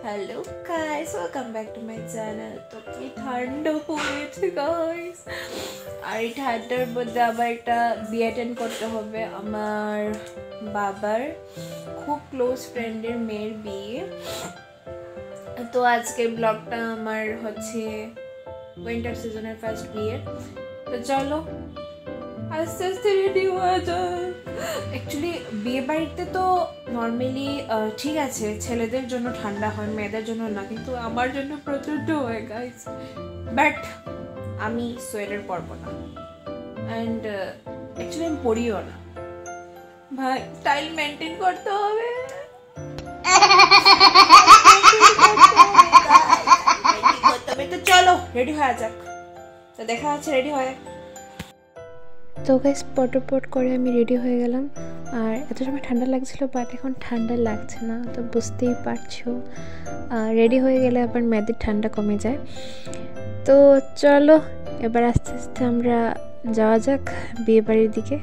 Hello guys, welcome back to my channel. তো কি ঠান্ডা পড়েছে গাইস, আর এই ঠান্ডার মধ্যে আবার একটা বিয়ে অ্যাটেন্ড করতে হবে। আমার বাবার খুব ক্লোজ ফ্রেন্ডের মেয়ের বিয়ে। তো আজকের ব্লগটা আমার হচ্ছে উইন্টার সিজনের ফার্স্ট বিয়ে। তো চলো আস্তে আস্তে রেডি হয়ে যায়। অ্যাকচুয়ালি বিয়ে বাড়িতে তো নর্মালি ঠিক আছে, ছেলেদের জন্য ঠান্ডা হয়, মেয়েদের জন্য না, কিন্তু আমার জন্য প্রচণ্ড হয় গাইস। বাট আমি সোয়েটার পরবো না, অ্যান্ড অ্যাকচুয়ালি আমি পরিও না ভাই, স্টাইল মেনটেন করতে হবে। তো চলো রেডি হয়ে যাক, তো দেখা হচ্ছে রেডি হয়ে। তো গাইস পট করে আমি রেডি হয়ে গেলাম। আর এত সময় ঠান্ডা লাগছিল, বাট এখন ঠান্ডা লাগছে না, তো বুঝতেই পারছো রেডি হয়ে গেলে আবার মেয়েদের ঠান্ডা কমে যায়। তো চলো এবার আস্তে আস্তে আমরা যাওয়া যাক বিয়ে বাড়ির দিকে।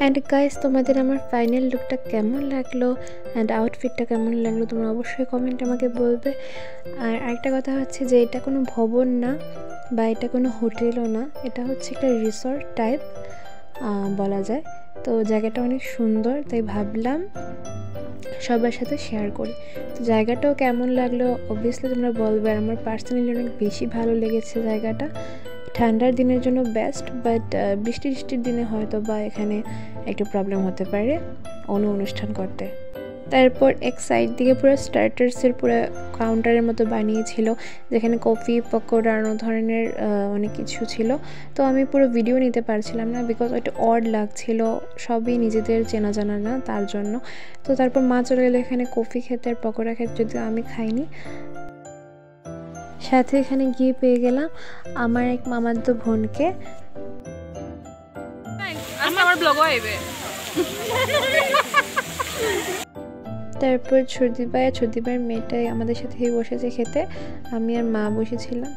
অ্যান্ড গাইস, তোমাদের আমার ফাইনাল লুকটা কেমন লাগলো অ্যান্ড আউটফিটটা কেমন লাগলো তোমরা অবশ্যই কমেন্ট আমাকে বলবে। আর আরেকটা কথা হচ্ছে যে এটা কোনো ভবন না বা এটা কোনো হোটেলও না, এটা হচ্ছে একটা রিসর্ট টাইপ বলা যায়। তো জায়গাটা অনেক সুন্দর, তাই ভাবলাম সবার সাথে শেয়ার করি। তো জায়গাটাও কেমন লাগলো অবভিয়াসলি তোমরা বলবে। আর আমার পার্সোনালি অনেক বেশি ভালো লেগেছে জায়গাটা। ঠান্ডার দিনের জন্য বেস্ট, বাট বৃষ্টির দিনে হয়তো বা এখানে একটু প্রবলেম হতে পারে অনুষ্ঠান করতে। তারপর এক সাইড দিকে পুরো স্টার্টার্সের পুরো কাউন্টারের মতো বানিয়েছিল, যেখানে কফি, পকোড়া, অন্য ধরনের অনেক কিছু ছিল। তো আমি পুরো ভিডিও নিতে পারছিলাম না, বিকজ ওইটা অড লাগছিল, সবই নিজেদের চেনা জানা না তার জন্য। তো তারপর মা চলে গেলো এখানে কফি খেতে আর পকোড়া খেতে, যদিও আমি খাইনি। সাথে এখানে গিয়ে পেয়ে গেলাম আমার এক মামাতো বোনকে। আমার ব্লগও আইবে। তারপর ছর্দিবাইয়ের মেয়েটাই আমাদের সাথেই বসেছে খেতে, আমি আর মা বসেছিলাম।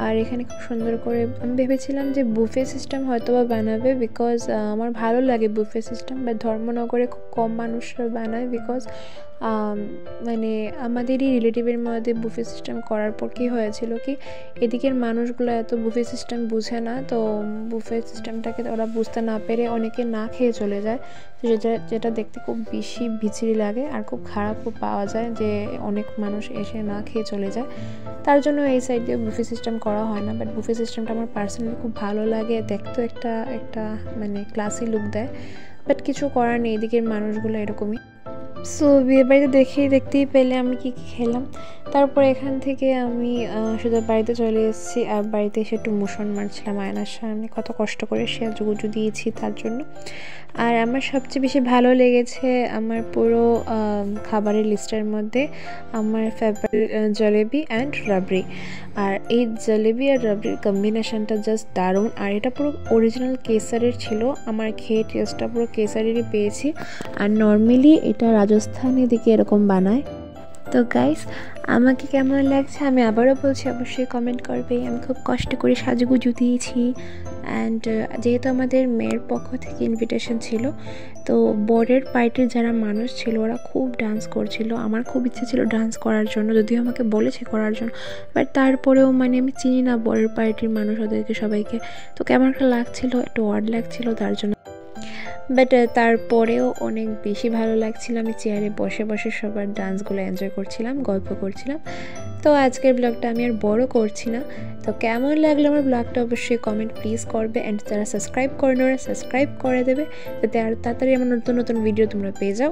আর এখানে খুব সুন্দর করে আমি ভেবেছিলাম যে বুফে সিস্টেম হয়তো বা বানাবে, বিকজ আমার ভালো লাগে বুফে সিস্টেম, বাট ধর্মনগরে খুব কম মানুষরা বানায়, বিকজ মানে আমাদেরই রিলেটিভের মধ্যে বুফে সিস্টেম করার পর কী হয়েছিল কি, এদিকের মানুষগুলো এত বুফে সিস্টেম বুঝে না, তো বুফে সিস্টেমটাকে ওরা বুঝতে না পেরে অনেকে না খেয়ে চলে যায়। তো যেটা দেখতে খুব বেশি বিচ্ছিরি লাগে আর খুব খারাপও পাওয়া যায় যে অনেক মানুষ এসে না খেয়ে চলে যায়। তার জন্য এই সাইড দিয়ে বুফে সিস্টেম করা হয় না। বাট বুফে সিস্টেমটা আমার পার্সোনালি খুব ভালো লাগে, দেখতেও একটা মানে ক্লাসি লুক দেয়। বাট কিছু করার নেই, এদিকের মানুষগুলো এরকমই। সো বিয়ে বাড়িতে দেখতেই পেলে আমি কী খেলাম। তারপর এখান থেকে আমি শুধু বাড়িতে চলে এসেছি, আর বাড়িতে এসে একটু মুসন মারছিলাম আয়নার সামনে, কত কষ্ট করে সেজুগুজু দিয়েছি তার জন্য। আর আমার সবচেয়ে বেশি ভালো লেগেছে আমার পুরো খাবারের লিস্টের মধ্যে আমার ফেভারিট জলেবি অ্যান্ড রাবড়ি। আর এই জলেবি আর রাবড়ির কম্বিনেশনটা জাস্ট দারুণ। আর এটা পুরো অরিজিনাল কেসারের ছিল, আমার খেয়ে টেস্টটা পুরো কেসারেরই পেয়েছি। আর নর্মালি এটা রাজস্থানের দিকে এরকম বানায়। তো গাইস, আমাকে কেমন লাগছে আমি আবারও বলছি, অবশ্যই কমেন্ট করবে। আমি খুব কষ্ট করে সাজুগুজু দিয়েছি, অ্যান্ড যেহেতু আমাদের মেয়ের পক্ষ থেকে ইনভিটেশন ছিল, তো বরের পার্টির যারা মানুষ ছিল ওরা খুব ডান্স করছিল। আমার খুব ইচ্ছে ছিল ডান্স করার জন্য, যদিও আমাকে বলেছে করার জন্য, বাট তারপরেও মানে আমি চিনি না বরের পার্টির মানুষ ওদেরকে সবাইকে, তো কেমন একটা লাগছিল, একটু অড লাগছিল তার জন্য। বাট তারপরেও অনেক বেশি ভালো লাগছিল। আমি চেয়ারে বসে বসে সবার ডান্সগুলো এনজয় করছিলাম, গল্প করছিলাম। তো আজকের ব্লগটা আমি আর বড় করছি না। তো কেমন লাগলো আমার ব্লগটা অবশ্যই কমেন্ট প্লিজ করবে, অ্যান্ড যারা সাবস্ক্রাইব করে ওরা সাবস্ক্রাইব করে দেবে, যাতে আরও তাড়াতাড়ি আমার নতুন ভিডিও তোমরা পেয়ে যাও।